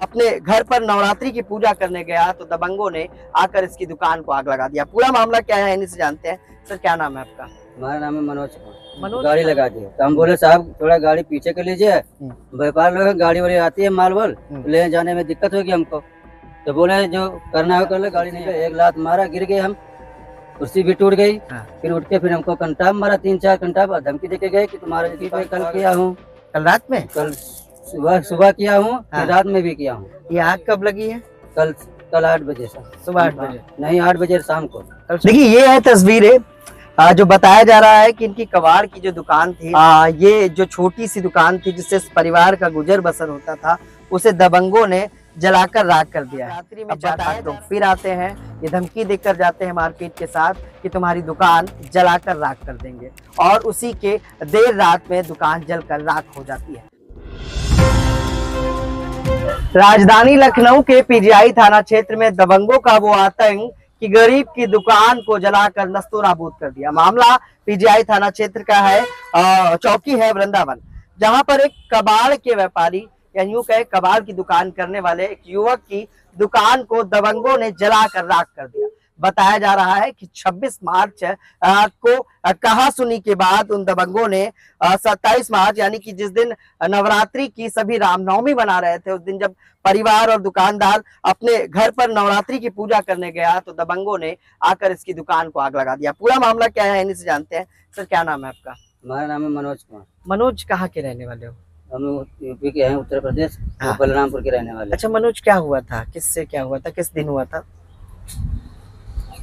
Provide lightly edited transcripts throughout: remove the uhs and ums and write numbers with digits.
अपने घर पर नवरात्रि की पूजा करने गया तो दबंगों ने आकर इसकी दुकान को आग लगा दिया। पूरा मामला क्या है इन्हीं से जानते हैं। सर क्या नाम है आपका? हमारा नाम है मनोज कुमार। मनोज गाड़ी लगा दी तो हम बोले साहब थोड़ा गाड़ी पीछे कर लीजिए, व्यापार लोग गाड़ी वाड़ी आती है माल वाल तो ले जाने में दिक्कत होगी हमको। तो बोले जो करना हो कर ले, गाड़ी नहीं एक लात मारा, गिर गए हम, कुर्सी भी टूट गई। फिर उठ के फिर हमको कंटाप मारा, 3-4 कंटाप, धमकी देके गए कि तुम्हारे कल किया हूँ, कल रात में, कल सुबह किया हूँ, फिर रात में भी किया हूँ। ये आग कब लगी है? कल 8 बजे से, सुबह 8 बजे नहीं 8 बजे शाम को। देखिए ये है तस्वीरें जो बताया जा रहा है कि इनकी कबाड़ की जो दुकान थी, ये जो छोटी सी दुकान थी जिससे इस परिवार का गुजर बसर होता था, उसे दबंगों ने जलाकर राख कर दिया। रात्रि में 4-5 लोग फिर आते हैं, ये धमकी देकर जाते हैं मारपीट के साथ कि तुम्हारी दुकान जलाकर राख कर देंगे, और उसी के देर रात में दुकान जलकर राख हो जाती है। राजधानी लखनऊ के पीजीआई थाना क्षेत्र में दबंगों का वो आतंक कि गरीब की दुकान को जलाकर नस्तो नाबूद कर दिया। मामला पीजीआई थाना क्षेत्र का है, चौकी है वृंदावन, जहां पर एक कबाड़ के व्यापारी या यूं कहे कबाड़ की दुकान करने वाले एक युवक की दुकान को दबंगों ने जलाकर राख कर दिया। बताया जा रहा है कि 26 मार्च को कहा सुनी के बाद उन दबंगों ने 27 मार्च यानी कि जिस दिन नवरात्रि की सभी रामनवमी मना रहे थे, उस दिन जब परिवार और दुकानदार अपने घर पर नवरात्रि की पूजा करने गया तो दबंगों ने आकर इसकी दुकान को आग लगा दिया। पूरा मामला क्या है इन्हीं से जानते हैं। सर क्या नाम है आपका? हमारा नाम है मनोज कुमार। मनोज कहाँ के रहने वाले हो? हम यूपी के हैं, उत्तर प्रदेश, बलरामपुर के रहने वाले। अच्छा मनोज, क्या हुआ था, किससे क्या हुआ था, किस दिन हुआ था?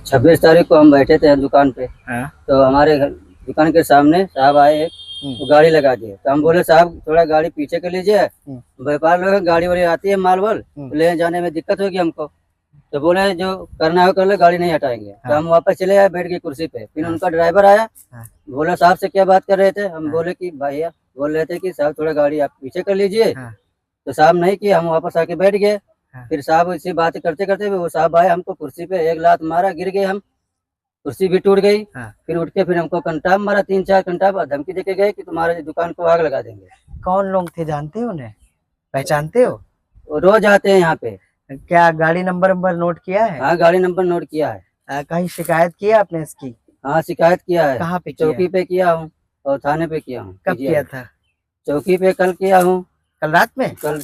26 तारीख को हम बैठे थे दुकान पे, तो हमारे दुकान के सामने साहब आए एक, तो गाड़ी लगा दिए। तो हम बोले साहब थोड़ा गाड़ी पीछे कर लीजिए, व्यापार लोग गाड़ी वाड़ी आती है माल वाल तो ले जाने में दिक्कत होगी हमको। तो बोले जो करना हो कर ले, गाड़ी नहीं हटाएंगे। तो हम वापस चले आए, बैठ गए कुर्सी पे। फिर उनका ड्राइवर आया, बोला साहब से क्या बात कर रहे थे? हम बोले कि भैया बोल रहे थे कि साहब थोड़ा गाड़ी आप पीछे कर लीजिए। तो साहब नहीं किया, हम वापस आके बैठ गए। फिर साहब इसी बात करते करते वो साहब आए, हमको कुर्सी पे एक लात मारा, गिर गए हम, कुर्सी भी टूट गई। फिर उठ के फिर हमको कंटाप मारा, 3-4 कंटाप, धमकी देके गए कि तुम्हारे दुकान को आग लगा देंगे। कौन लोग थे, जानते हो उन्हें, पहचानते हो? वो रोज आते हैं यहाँ पे। क्या गाड़ी नंबर नोट किया है? हाँ गाड़ी नंबर नोट किया है। कहीं शिकायत किया आपने इसकी? हाँ शिकायत किया है। कहाँ पे? चौकी पे किया हूँ और थाने पे किया हूँ। कब किया था? चौकी पे कल किया हूँ। कल रात में? कल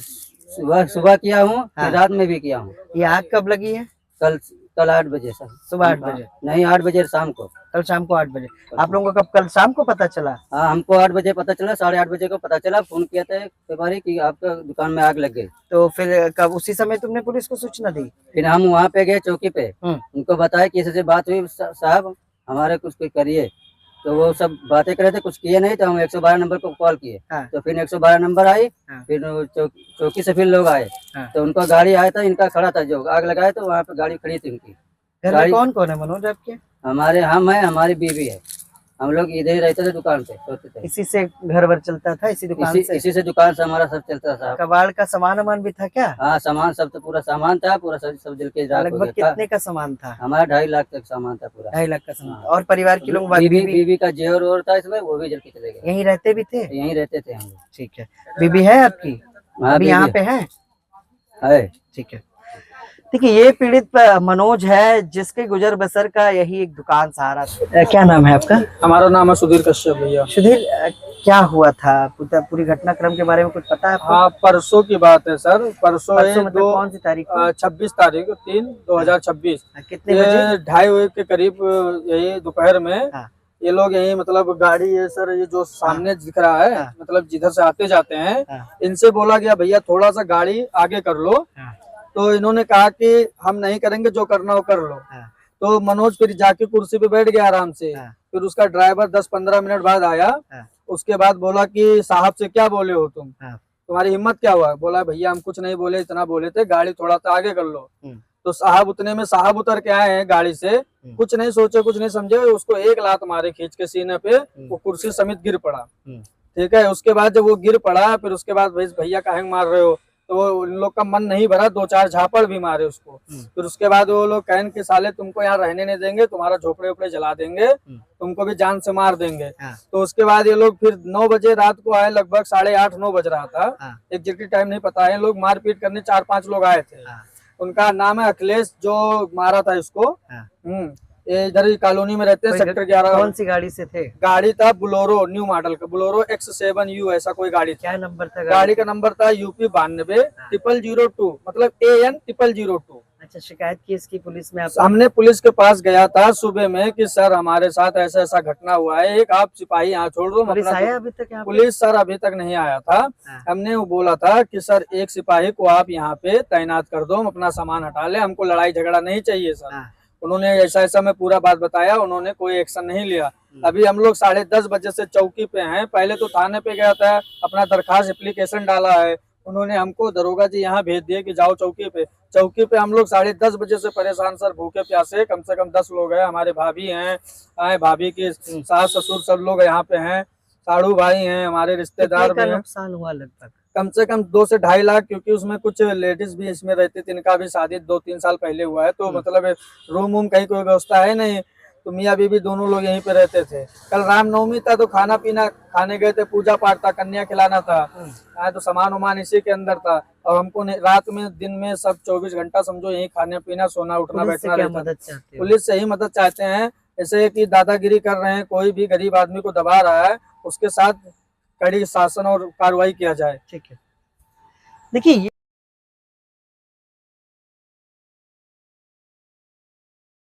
सुबह किया हूँ, फिर रात में भी किया हूँ। ये आग कब लगी है? कल 8 बजे से, सुबह 8 बजे नहीं 8 बजे शाम को। कल शाम को 8 बजे। आप लोगों को कब कल शाम को पता चला? हाँ हमको 8 बजे पता चला, 8:30 बजे को पता चला। फोन किया था व्यापारी कि आपका दुकान में आग लग गई। तो फिर कब उसी समय तुमने पुलिस को सूचना दी? फिर हम वहाँ पे गए चौकी पे, उनको बताया कि ऐसे बात हुई साहब हमारे कुछ करिए। तो वो सब बातें कर रहे थे, कुछ किए नहीं। तो हम 112 नंबर को कॉल किए। तो फिर 112 नंबर आई। फिर चौकी से फिर लोग आए। तो उनका गाड़ी आया था, इनका खड़ा था, जो आग लगाया तो वहाँ पे गाड़ी खड़ी थी उनकी। घर में कौन कौन है मनोज आपके? हम है, हमारी बीवी है, हम लोग इधर ही रहते थे दुकान पे, सोते थे। इसी से घर भर चलता था? इसी दुकान से? इसी से दुकान से हमारा सब चलता था। कबाड़ का सामान भी था क्या? हाँ सामान सब, तो पूरा सामान था, पूरा सब जल के राख हो गया। कितने का सामान था? हमारा 2.5 लाख तक सामान था, पूरा 2.5 लाख का सामान। और परिवार के लोग? बीवी का जेवर और था इसमें, वो भी जल के चले गए। यहीं रहते भी थे? यहीं रहते थे हम। ठीक है। बीवी है आपकी? अभी यहाँ पे है? ठीक है। देखिए ये पीड़ित मनोज है, जिसके गुजर बसर का यही एक दुकान सहारा था। क्या नाम है आपका? हमारा नाम है सुधीर कश्यप भैया। सुधीर, क्या हुआ था, पूरी घटनाक्रम के बारे में कुछ पता है आपको? हाँ परसों की बात है सर। परसों मतलब कौन सी तारीख? 26 तारीख 3/2026। कितने बजे? 2:30 के करीब, यही दोपहर में। ये लोग यही मतलब गाड़ी है सर, ये जो सामने दिख रहा है, मतलब जिधर से आते जाते हैं, इनसे बोला गया भैया थोड़ा सा गाड़ी आगे कर लो। तो इन्होंने कहा कि हम नहीं करेंगे, जो करना हो कर लो। तो मनोज फिर जाके कुर्सी पे बैठ गया आराम से। फिर उसका ड्राइवर 10-15 मिनट बाद आया। उसके बाद बोला कि साहब से क्या बोले हो तुम, तुम्हारी हिम्मत क्या हुआ? बोला भैया हम कुछ नहीं बोले, इतना बोले थे गाड़ी थोड़ा सा आगे कर लो। तो साहब उतने में साहब उतर के आए हैं गाड़ी से, कुछ नहीं सोचे कुछ नहीं समझे, उसको एक लात मारे खींच के सीने पे, वो कुर्सी समेत गिर पड़ा। ठीक है। उसके बाद जब वो गिर पड़ा, फिर उसके बाद भैया काहे मार रहे हो, तो इन लोग का मन नहीं भरा, 2-4 झापड़ भी मारे उसको। फिर उसके बाद वो लोग कहन कि साले तुमको यहाँ रहने नहीं देंगे, तुम्हारा झोपड़े उपड़े जला देंगे, तुमको भी जान से मार देंगे। तो उसके बाद ये लोग फिर 9 बजे रात को आए, लगभग 8:30-9 बज रहा था, एग्जैक्ट टाइम नहीं पता है। लोग मारपीट करने 4-5 लोग आए थे। उनका नाम है अखिलेश, जो मारा था इसको। ये इधर ही कॉलोनी में रहते हैं, सेक्टर 11। कौन सी गाड़ी से थे? गाड़ी था बुलोरो, न्यू मॉडल का बुलोरो X7U ऐसा कोई गाड़ी था। क्या नंबर था गाड़ी का नंबर था UP 92 मतलब AN 0002। अच्छा, शिकायत की इसकी पुलिस में आप? हमने पुलिस के पास गया था सुबह में कि सर हमारे साथ ऐसा ऐसा घटना हुआ है, एक आप सिपाही यहाँ छोड़ दो। पुलिस आया अभी तक यहाँ पे? पुलिस सर अभी तक नहीं आया था। हमने वो बोला था कि सर एक सिपाही को आप यहाँ पे तैनात कर दो, हम अपना सामान हटा ले, हमको लड़ाई झगड़ा नहीं चाहिए सर। उन्होंने ऐसा ऐसा मैं पूरा बात बताया, उन्होंने कोई एक्शन नहीं लिया। अभी हम लोग 10:30 बजे से चौकी पे हैं। पहले तो थाने पे गया था, अपना दरखास्त एप्लीकेशन डाला है। उन्होंने हमको दरोगा जी यहाँ भेज दिए कि जाओ चौकी पे। चौकी पे हम लोग 10:30 बजे से परेशान सर, भूखे प्यासे। कम से कम 10 लोग हैं, हमारे भाभी हैं, भाभी के सास ससुर सब लोग यहाँ पे हैं, साड़ू भाई हैं, हमारे रिश्तेदार भी हैं। नुकसान हुआ लगभग कम से कम 2 से 2.5 लाख, क्योंकि उसमें कुछ लेडीज भी इसमें रहती थी, इनका भी शादी 2-3 साल पहले हुआ है। तो मतलब रूम वूम कहीं कोई व्यवस्था है नहीं, तो मियाँ बीबी दोनों लोग यहीं पे रहते थे। कल रामनवमी था तो खाना पीना खाने गए थे, पूजा पाठ था, कन्या खिलाना था। तो सामान वामान इसी के अंदर था। और हमको रात में दिन में सब 24 घंटा समझो यही खाने पीना सोना उठना बैठना रहता। पुलिस से ही मदद चाहते हैं, ऐसे कि दादागिरी कर रहे हैं, कोई भी गरीब आदमी को दबा रहा है उसके साथ कड़ी शासन और कार्रवाई किया जाए। ठीक है, देखिए